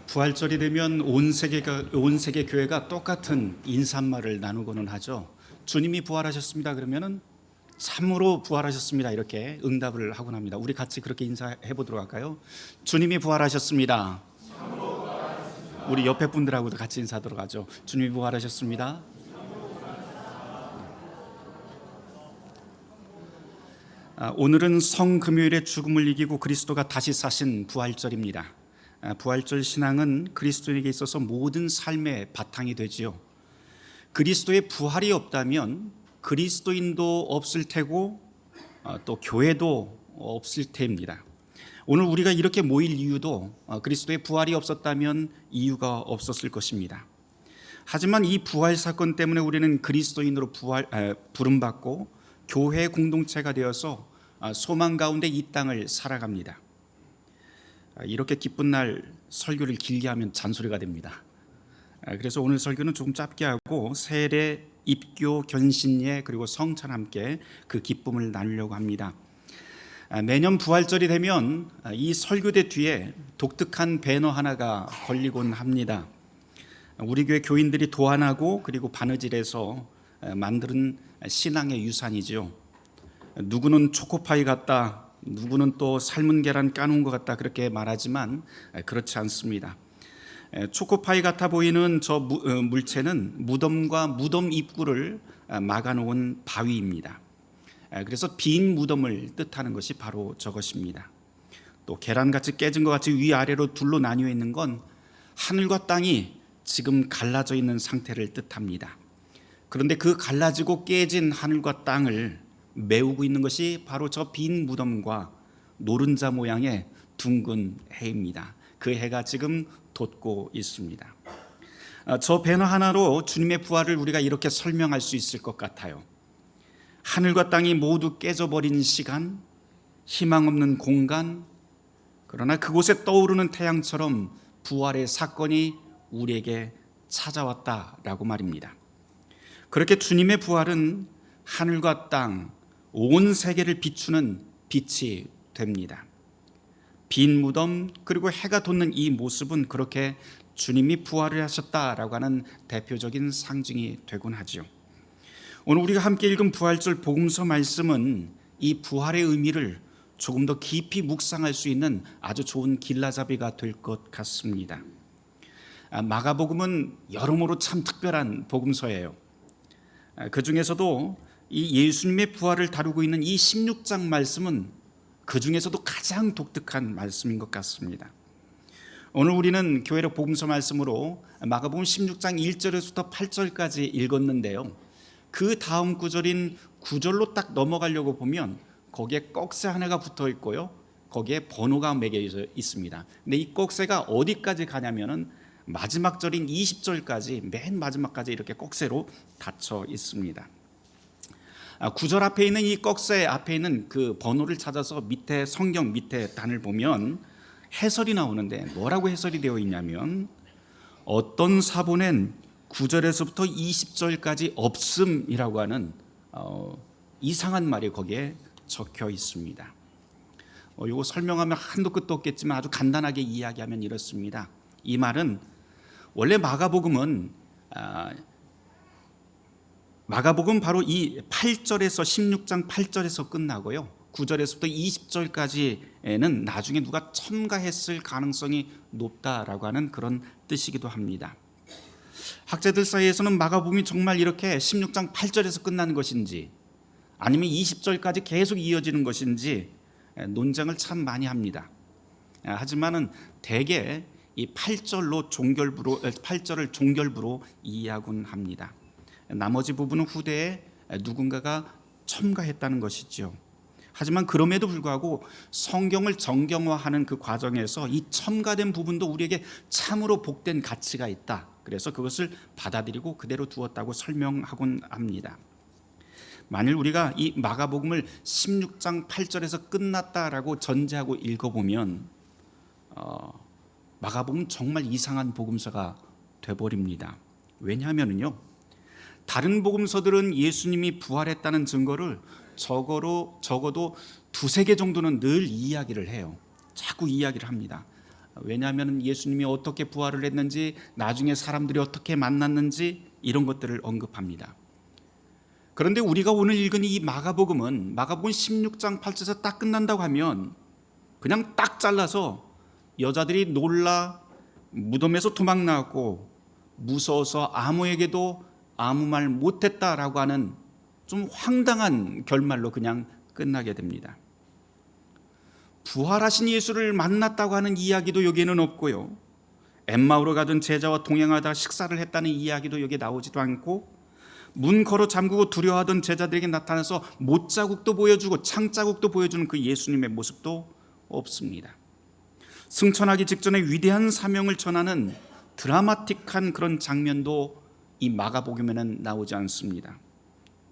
부활절이 되면 온 세계 교회가 똑같은 인사말을 나누고는 하죠. 주님이 부활하셨습니다. 그러면은 참으로 부활하셨습니다. 이렇게 응답을 하곤 합니다. 우리 같이 그렇게 인사해 보도록 할까요? 주님이 부활하셨습니다. 우리 옆에 분들하고도 같이 인사하도록 하죠. 주님이 부활하셨습니다. 오늘은 성금요일의 죽음을 이기고 그리스도가 다시 사신 부활절입니다. 부활절 신앙은 그리스도인에게 있어서 모든 삶의 바탕이 되지요. 그리스도의 부활이 없다면 그리스도인도 없을 테고 또 교회도 없을 테입니다. 오늘 우리가 이렇게 모일 이유도 그리스도의 부활이 없었다면 이유가 없었을 것입니다. 하지만 이 부활 사건 때문에 우리는 그리스도인으로 부름받고 교회 공동체가 되어서 소망 가운데 이 땅을 살아갑니다. 이렇게 기쁜 날 설교를 길게 하면 잔소리가 됩니다. 그래서 오늘 설교는 조금 짧게 하고 세례, 입교, 견신예 그리고 성찬 함께 그 기쁨을 나누려고 합니다. 매년 부활절이 되면 이 설교대 뒤에 독특한 배너 하나가 걸리곤 합니다. 우리 교회 교인들이 도안하고 그리고 바느질해서 만든 신앙의 유산이죠. 누구는 초코파이 같다, 누구는 또 삶은 계란 까놓은 것 같다 그렇게 말하지만 그렇지 않습니다. 초코파이 같아 보이는 저 물체는 무덤과 무덤 입구를 막아놓은 바위입니다. 그래서 빈 무덤을 뜻하는 것이 바로 저것입니다. 또 계란같이 깨진 것 같이 위아래로 둘로 나뉘어 있는 건 하늘과 땅이 지금 갈라져 있는 상태를 뜻합니다. 그런데 그 갈라지고 깨진 하늘과 땅을 메우고 있는 것이 바로 저 빈 무덤과 노른자 모양의 둥근 해입니다. 그 해가 지금 돋고 있습니다. 저 배너 하나로 주님의 부활을 우리가 이렇게 설명할 수 있을 것 같아요. 하늘과 땅이 모두 깨져버린 시간, 희망 없는 공간, 그러나 그곳에 떠오르는 태양처럼 부활의 사건이 우리에게 찾아왔다라고 말입니다. 그렇게 주님의 부활은 하늘과 땅, 온 세계를 비추는 빛이 됩니다. 빈 무덤 그리고 해가 돋는 이 모습은 그렇게 주님이 부활을 하셨다라고 하는 대표적인 상징이 되곤 하죠. 오늘 우리가 함께 읽은 부활절 복음서 말씀은 이 부활의 의미를 조금 더 깊이 묵상할 수 있는 아주 좋은 길라잡이가 될 것 같습니다. 마가복음은 여러모로 참 특별한 복음서예요. 그 중에서도 이 예수님의 부활을 다루고 있는 이 16장 말씀은 그 중에서도 가장 독특한 말씀인 것 같습니다. 오늘 우리는 교회력 복음서 말씀으로 마가복음 16장 1절에서부터 8절까지 읽었는데요. 그 다음 구절인 9절로 딱 넘어가려고 보면 거기에 꺽쇠 하나가 붙어 있고요. 거기에 번호가 매겨져 있습니다. 근데 이 꺽쇠가 어디까지 가냐면은 마지막 절인 20절까지 맨 마지막까지 이렇게 꺽쇠로 닫혀 있습니다. 9절 앞에 있는 이 꺽쇠 앞에 있는 그 번호를 찾아서 밑에 성경 밑에 단을 보면 해설이 나오는데 뭐라고 해설이 되어 있냐면 어떤 사본엔 9절에서부터 20절까지 없음이라고 하는 이상한 말이 거기에 적혀 있습니다. 이거 설명하면 한도 끝도 없겠지만 아주 간단하게 이야기하면 이렇습니다. 이 말은 원래 마가복음 바로 이 8절에서 16장 8절에서 끝나고요. 9절에서부터 20절까지는 나중에 누가 첨가했을 가능성이 높다라고 하는 그런 뜻이기도 합니다. 학자들 사이에서는 마가복음이 정말 이렇게 16장 8절에서 끝나는 것인지 아니면 20절까지 계속 이어지는 것인지 논쟁을 참 많이 합니다. 하지만은 대개 이 8절을 종결부로 이해하곤 합니다. 나머지 부분은 후대에 누군가가 첨가했다는 것이죠. 하지만 그럼에도 불구하고 성경을 정경화하는 그 과정에서 이 첨가된 부분도 우리에게 참으로 복된 가치가 있다. 그래서 그것을 받아들이고 그대로 두었다고 설명하곤 합니다. 만일 우리가 이 마가복음을 16장 8절에서 끝났다라고 전제하고 읽어보면 마가복음 정말 이상한 복음서가 돼버립니다. 왜냐하면요, 다른 복음서들은 예수님이 부활했다는 증거를 적어도 두세 개 정도는 늘 이야기를 해요. 자꾸 이야기를 합니다. 왜냐하면 예수님이 어떻게 부활을 했는지, 나중에 사람들이 어떻게 만났는지 이런 것들을 언급합니다. 그런데 우리가 오늘 읽은 이 마가복음 16장 8절에서 딱 끝난다고 하면 그냥 딱 잘라서 여자들이 놀라 무덤에서 도망 나왔고 무서워서 아무에게도 아무 말 못했다라고 하는 좀 황당한 결말로 그냥 끝나게 됩니다. 부활하신 예수를 만났다고 하는 이야기도 여기에는 없고요, 엠마오로 가던 제자와 동행하다 식사를 했다는 이야기도 여기에 나오지도 않고, 문 걸어 잠그고 두려워하던 제자들에게 나타나서 못자국도 보여주고 창자국도 보여주는 그 예수님의 모습도 없습니다. 승천하기 직전에 위대한 사명을 전하는 드라마틱한 그런 장면도 이 마가복음에는 나오지 않습니다.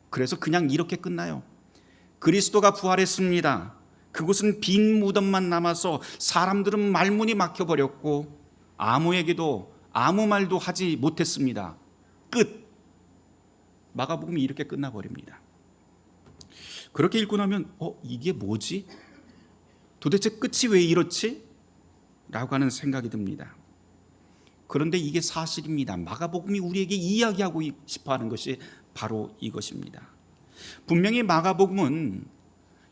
그래서 그냥 이렇게 끝나요. 그리스도가 부활했습니다. 그곳은 빈 무덤만 남아서 사람들은 말문이 막혀버렸고 아무에게도 아무 말도 하지 못했습니다. 끝. 마가복음이 이렇게 끝나버립니다. 그렇게 읽고 나면 이게 뭐지? 도대체 끝이 왜 이렇지? 라고 하는 생각이 듭니다. 그런데 이게 사실입니다. 마가복음이 우리에게 이야기하고 싶어하는 것이 바로 이것입니다. 분명히 마가복음은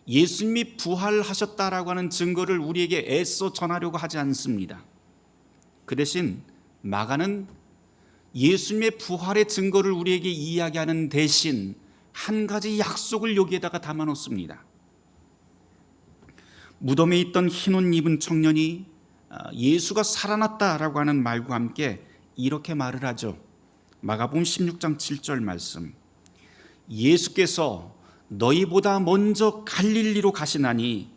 예수님이 부활하셨다라고 하는 증거를 우리에게 애써 전하려고 하지 않습니다. 그 대신 마가는 예수님의 부활의 증거를 우리에게 이야기하는 대신 한 가지 약속을 여기에다가 담아 놓습니다. 무덤에 있던 흰 옷 입은 청년이 예수가 살아났다라고 하는 말과 함께 이렇게 말을 하죠. 마가복음 16장 7절 말씀. 예수께서 너희보다 먼저 갈릴리로 가시나니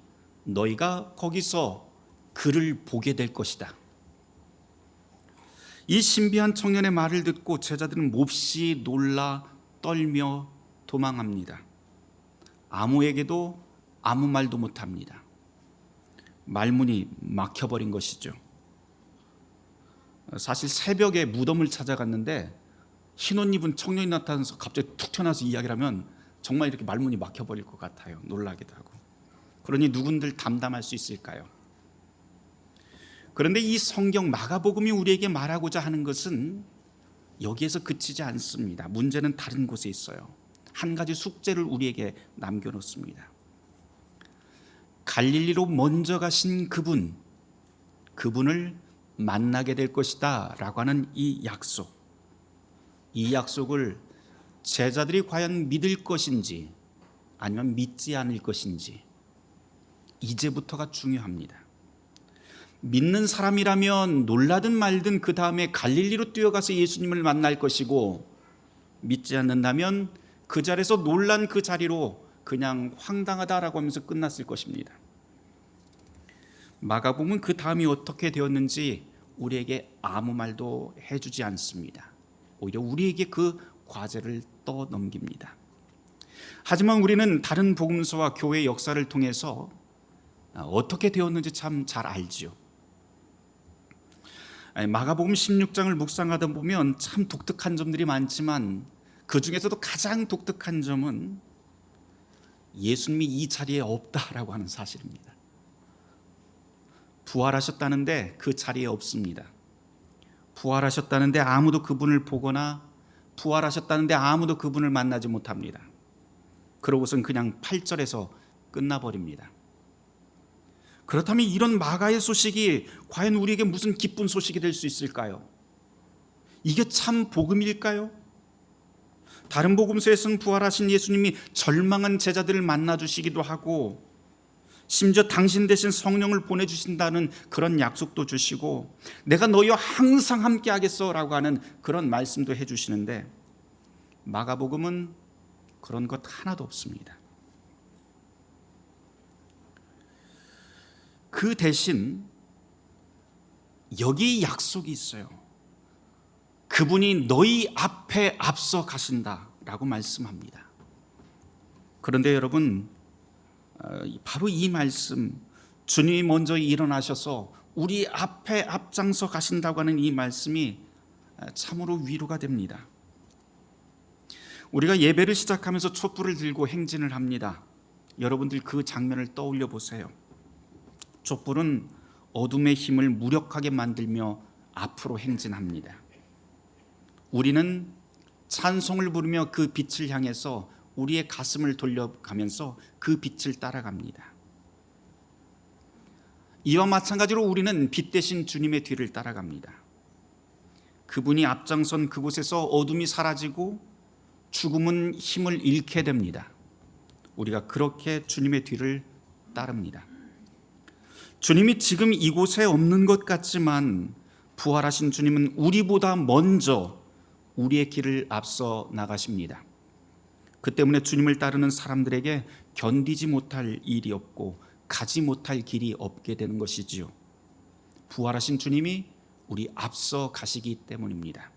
너희가 거기서 그를 보게 될 것이다. 이 신비한 청년의 말을 듣고 제자들은 몹시 놀라 떨며 도망합니다. 아무에게도 아무 말도 못합니다. 말문이 막혀버린 것이죠. 사실 새벽에 무덤을 찾아갔는데 흰옷 입은 청년이 나타나서 갑자기 툭 튀어나와서 이야기를 하면 정말 이렇게 말문이 막혀버릴 것 같아요. 놀라기도 하고. 그러니 누군들 담담할 수 있을까요? 그런데 이 성경 마가복음이 우리에게 말하고자 하는 것은 여기에서 그치지 않습니다. 문제는 다른 곳에 있어요. 한 가지 숙제를 우리에게 남겨놓습니다. 갈릴리로 먼저 가신 그분을 만나게 될 것이다 라고 하는 이 약속을 제자들이 과연 믿을 것인지 아니면 믿지 않을 것인지 이제부터가 중요합니다. 믿는 사람이라면 놀라든 말든 그 다음에 갈릴리로 뛰어가서 예수님을 만날 것이고, 믿지 않는다면 그 자리에서 놀란 그 자리로 그냥 황당하다라고 하면서 끝났을 것입니다. 마가복음은 그 다음이 어떻게 되었는지 우리에게 아무 말도 해주지 않습니다. 오히려 우리에게 그 과제를 떠넘깁니다. 하지만 우리는 다른 복음서와 교회 역사를 통해서 어떻게 되었는지 참 잘 알지요. 마가복음 16장을 묵상하다 보면 참 독특한 점들이 많지만 그 중에서도 가장 독특한 점은 예수님이 이 자리에 없다라고 하는 사실입니다. 부활하셨다는데 그 자리에 없습니다. 부활하셨다는데 아무도 그분을 보거나 부활하셨다는데 아무도 그분을 만나지 못합니다. 그러고선 그냥 8절에서 끝나버립니다. 그렇다면 이런 마가의 소식이 과연 우리에게 무슨 기쁜 소식이 될 수 있을까요? 이게 참 복음일까요? 다른 복음서에서는 부활하신 예수님이 절망한 제자들을 만나주시기도 하고 심지어 당신 대신 성령을 보내주신다는 그런 약속도 주시고 내가 너희와 항상 함께 하겠어 라고 하는 그런 말씀도 해주시는데 마가복음은 그런 것 하나도 없습니다. 그 대신 여기 약속이 있어요. 그분이 너희 앞에 앞서 가신다라고 말씀합니다. 그런데 여러분, 바로 이 말씀, 주님이 먼저 일어나셔서 우리 앞에 앞장서 가신다고 하는 이 말씀이 참으로 위로가 됩니다. 우리가 예배를 시작하면서 촛불을 들고 행진을 합니다. 여러분들 그 장면을 떠올려 보세요. 촛불은 어둠의 힘을 무력하게 만들며 앞으로 행진합니다. 우리는 찬송을 부르며 그 빛을 향해서 우리의 가슴을 돌려가면서 그 빛을 따라갑니다. 이와 마찬가지로 우리는 빛 대신 주님의 뒤를 따라갑니다. 그분이 앞장선 그곳에서 어둠이 사라지고 죽음은 힘을 잃게 됩니다. 우리가 그렇게 주님의 뒤를 따릅니다. 주님이 지금 이곳에 없는 것 같지만 부활하신 주님은 우리보다 먼저 우리의 길을 앞서 나가십니다. 그 때문에 주님을 따르는 사람들에게 견디지 못할 일이 없고 가지 못할 길이 없게 되는 것이지요. 부활하신 주님이 우리 앞서 가시기 때문입니다.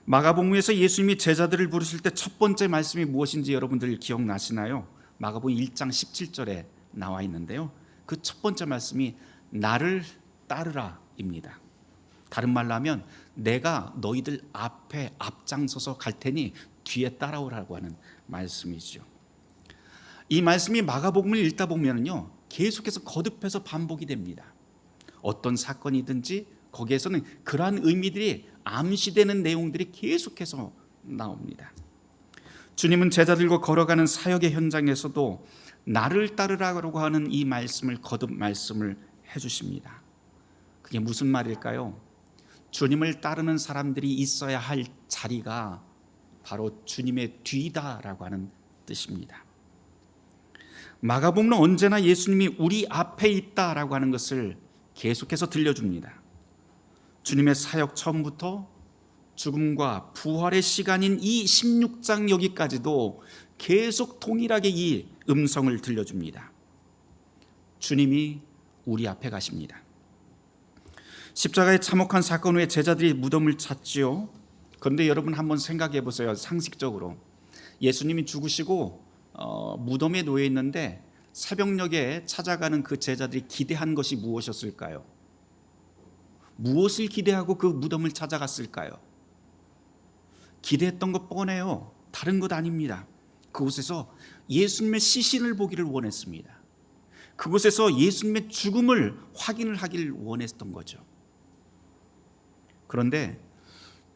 마가복음에서 예수님이 제자들을 부르실 때 첫 번째 말씀이 무엇인지 여러분들 기억나시나요? 마가복음 1장 17절에 나와 있는데요. 그 첫 번째 말씀이 나를 따르라입니다. 다른 말로 하면 내가 너희들 앞에 앞장서서 갈 테니 뒤에 따라오라고 하는 말씀이죠. 이 말씀이 마가복음을 읽다 보면요 계속해서 거듭해서 반복이 됩니다. 어떤 사건이든지 거기에서는 그러한 의미들이 암시되는 내용들이 계속해서 나옵니다. 주님은 제자들과 걸어가는 사역의 현장에서도 나를 따르라고 하는 이 말씀을 거듭 말씀을 해주십니다. 그게 무슨 말일까요? 주님을 따르는 사람들이 있어야 할 자리가 바로 주님의 뒤다라고 하는 뜻입니다. 마가복음은 언제나 예수님이 우리 앞에 있다라고 하는 것을 계속해서 들려줍니다. 주님의 사역 처음부터 죽음과 부활의 시간인 이 16장 여기까지도 계속 동일하게 이 음성을 들려줍니다. 주님이 우리 앞에 가십니다. 십자가의 참혹한 사건 후에 제자들이 무덤을 찾지요. 그런데 여러분 한번 생각해 보세요. 상식적으로 예수님이 죽으시고 무덤에 놓여 있는데 새벽녘에 찾아가는 그 제자들이 기대한 것이 무엇이었을까요? 무엇을 기대하고 그 무덤을 찾아갔을까요? 기대했던 것 뻔해요. 다른 것 아닙니다. 그곳에서 예수님의 시신을 보기를 원했습니다. 그곳에서 예수님의 죽음을 확인을 하기를 원했던 거죠. 그런데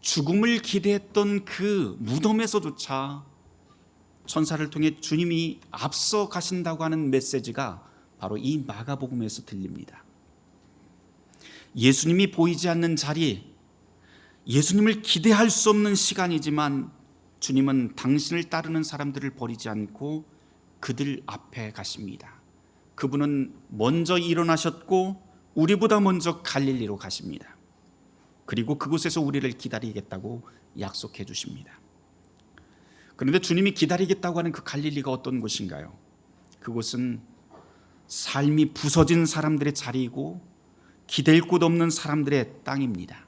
죽음을 기대했던 그 무덤에서조차 천사를 통해 주님이 앞서 가신다고 하는 메시지가 바로 이 마가복음에서 들립니다. 예수님이 보이지 않는 자리, 예수님을 기대할 수 없는 시간이지만 주님은 당신을 따르는 사람들을 버리지 않고 그들 앞에 가십니다. 그분은 먼저 일어나셨고 우리보다 먼저 갈릴리로 가십니다. 그리고 그곳에서 우리를 기다리겠다고 약속해 주십니다. 그런데 주님이 기다리겠다고 하는 그 갈릴리가 어떤 곳인가요? 그곳은 삶이 부서진 사람들의 자리이고 기댈 곳 없는 사람들의 땅입니다.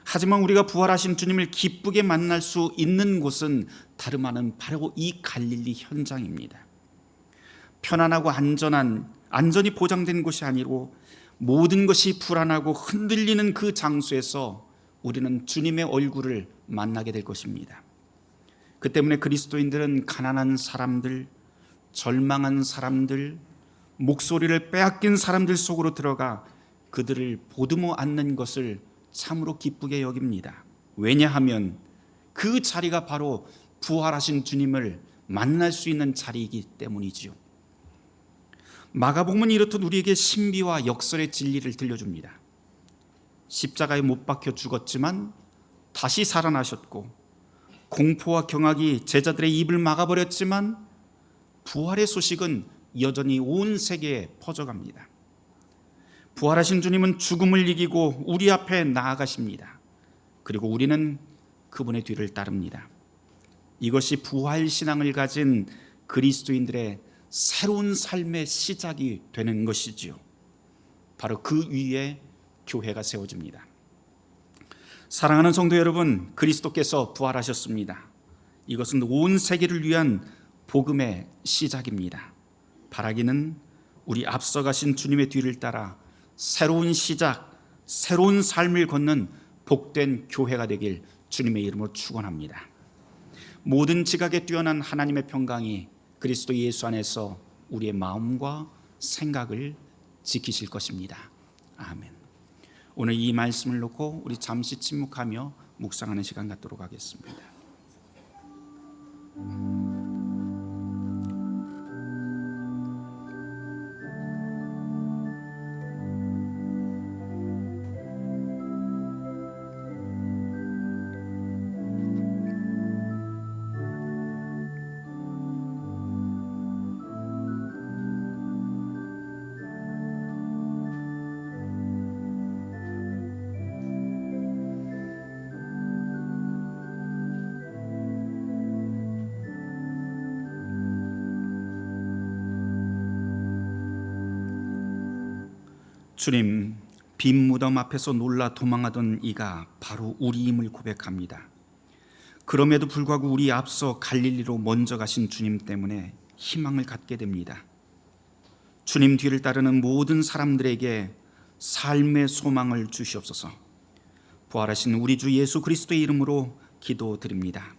하지만 우리가 부활하신 주님을 기쁘게 만날 수 있는 곳은 다름 아닌 바로 이 갈릴리 현장입니다. 편안하고 안전이 보장된 곳이 아니고 모든 것이 불안하고 흔들리는 그 장소에서 우리는 주님의 얼굴을 만나게 될 것입니다. 그 때문에 그리스도인들은 가난한 사람들, 절망한 사람들, 목소리를 빼앗긴 사람들 속으로 들어가 그들을 보듬어 안는 것을 참으로 기쁘게 여깁니다. 왜냐하면 그 자리가 바로 부활하신 주님을 만날 수 있는 자리이기 때문이지요. 마가복음은 이렇듯 우리에게 신비와 역설의 진리를 들려줍니다. 십자가에 못 박혀 죽었지만 다시 살아나셨고 공포와 경악이 제자들의 입을 막아버렸지만 부활의 소식은 여전히 온 세계에 퍼져갑니다. 부활하신 주님은 죽음을 이기고 우리 앞에 나아가십니다. 그리고 우리는 그분의 뒤를 따릅니다. 이것이 부활신앙을 가진 그리스도인들의 새로운 삶의 시작이 되는 것이지요. 바로 그 위에 교회가 세워집니다. 사랑하는 성도 여러분, 그리스도께서 부활하셨습니다. 이것은 온 세계를 위한 복음의 시작입니다. 바라기는 우리 앞서가신 주님의 뒤를 따라 새로운 시작, 새로운 삶을 걷는 복된 교회가 되길 주님의 이름으로 축원합니다. 모든 지각에 뛰어난 하나님의 평강이 그리스도 예수 안에서 우리의 마음과 생각을 지키실 것입니다. 아멘. 오늘 이 말씀을 놓고 우리 잠시 침묵하며 묵상하는 시간 갖도록 하겠습니다. 주님, 빈 무덤 앞에서 놀라 도망하던 이가 바로 우리임을 고백합니다. 그럼에도 불구하고 우리 앞서 갈릴리로 먼저 가신 주님 때문에 희망을 갖게 됩니다. 주님 뒤를 따르는 모든 사람들에게 삶의 소망을 주시옵소서. 부활하신 우리 주 예수 그리스도의 이름으로 기도드립니다.